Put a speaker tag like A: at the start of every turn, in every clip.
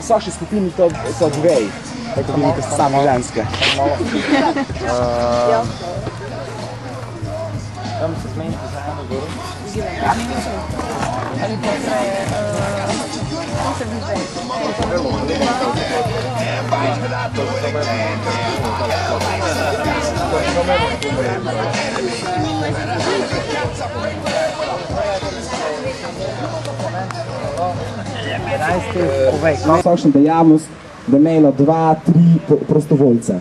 A: vsakši skupini so dvej, tako bi nekaj same ženske.
B: Kam se zmeniti za eno goro?
C: Ali to traje, to se bi zdaj.
A: Vsakšna dejavnost, da imela 2-3 prostovoljce.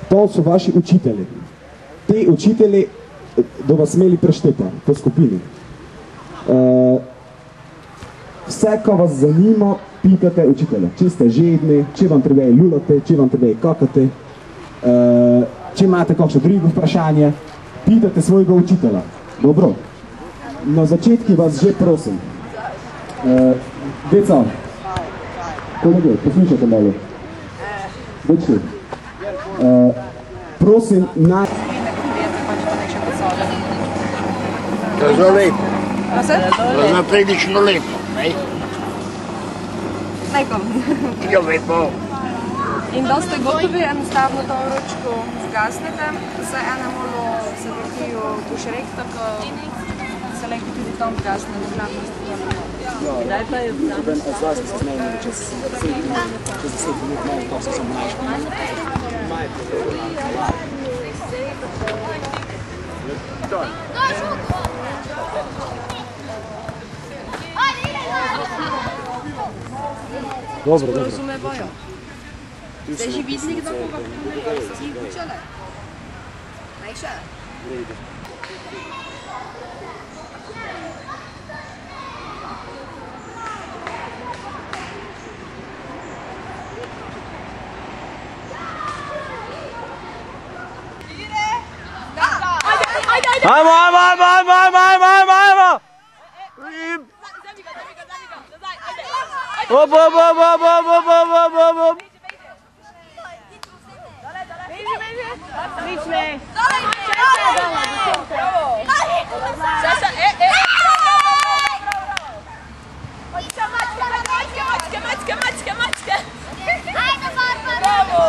A: To so vaši učitelji. Ti učitelji da vas imeli preštete po skupini. Vse, ko vas zanima, pitate učitelja. Če ste žedni, če vam treba ljulate, če vam treba kakati, če imate kakšno drugo vprašanje, pitate svojega učitelja. Dobro. Na začetki vas že prosim. Deca, kolege, poslušajte malo. Dečki. Prosim, naj...
D: To je zelo lepo. To je napredično lepo, ne?
C: Nekom.
D: Jo, lepo.
C: In da ste gotovi, enostavno to vročko zgasnete, se ena malo se vrtijo dušerek, tako se lepo tudi tam zgasne, dokladno ste to ne. Kdaj pa je v dan?
A: Od vas bi se zmenili, čez 10 minut, malo, to se sem mlajši. Dobro, dobro.
C: Rozumevajo. Zdaj živitnik za koga, so si jih učele. Naj še.
B: Ajmo! Op! Nič ne. Mačke.
E: Ajde, Barbara!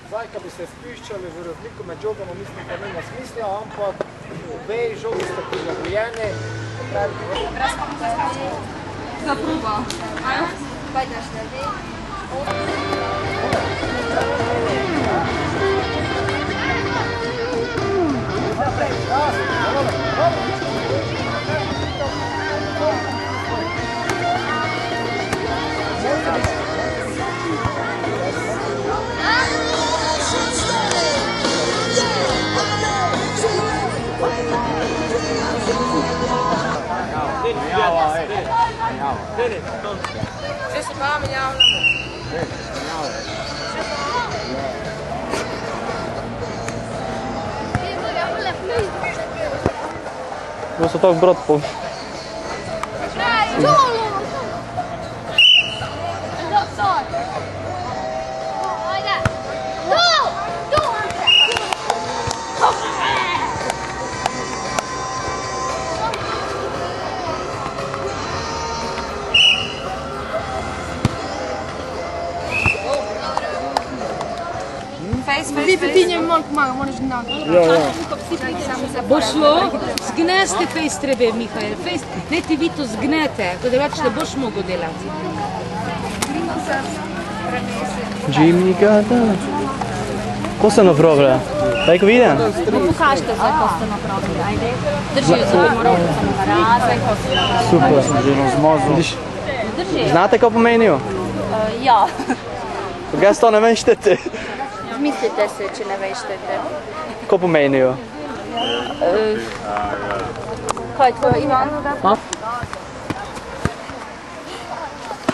F: Zdaj, ko bi se spuščali v razliko med žogama, mislim, da nima smisla, ampak obe žogi sta prilagojene.
C: Za proba.
E: Kaj daš naredi?
C: Če se pa menjavljamo.
B: Bo so tako brod po...
C: Ti njemu malo pomaga, moraš gnati.
G: Bo šlo, zgneste fejst trebe, Mihajl. Ne ti vi to zgnete, ko drugače ne boš mogel delati.
B: Džimnika, da. Ko ste napravili? Daj, ko vidim?
G: Pokažite zdaj, ko ste napravili. Ajde, držijo za morovko, razaj, ko ste napravili.
B: Super. Drži. Znate, kaj pomenijo?
G: Ja.
B: Kaj ste to ne veštete?
G: Mislite se, če ne veštete.
B: Kaj pomenijo?
G: Kaj je tvoje, Ivan?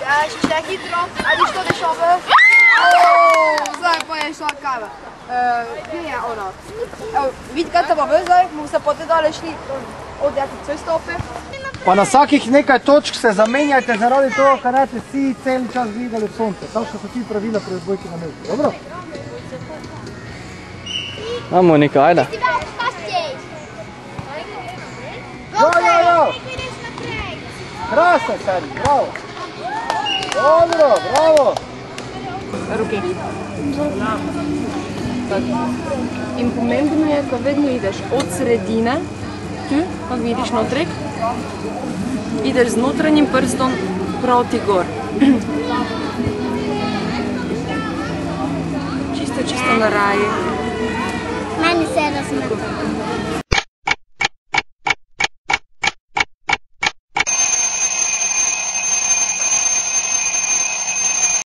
E: Ja, še hitro. Ajde, što deš ovo? Zdaj pa je šla kava. Gdje je ona? Evo, vidi kad se pa zdaj, mu se potem dale šli od jakih sve stope.
F: Pa na vsakih nekaj točk se zamenjajte zaradi toho, ker ne vsi cel čas gledali v sonce. Takšna so ti pravila pri odbojki na mestu. Dobro?
B: A Monika, ajde.
F: Jo! Krasno, Sari, bravo! Dobro, bravo!
C: Roke. In pomembno je, ko vedno ideš od sredine, tu, kako vidiš notrek, ideš z notranjim prstom proti gor. Čisto na raji.
E: Meni se razmeta.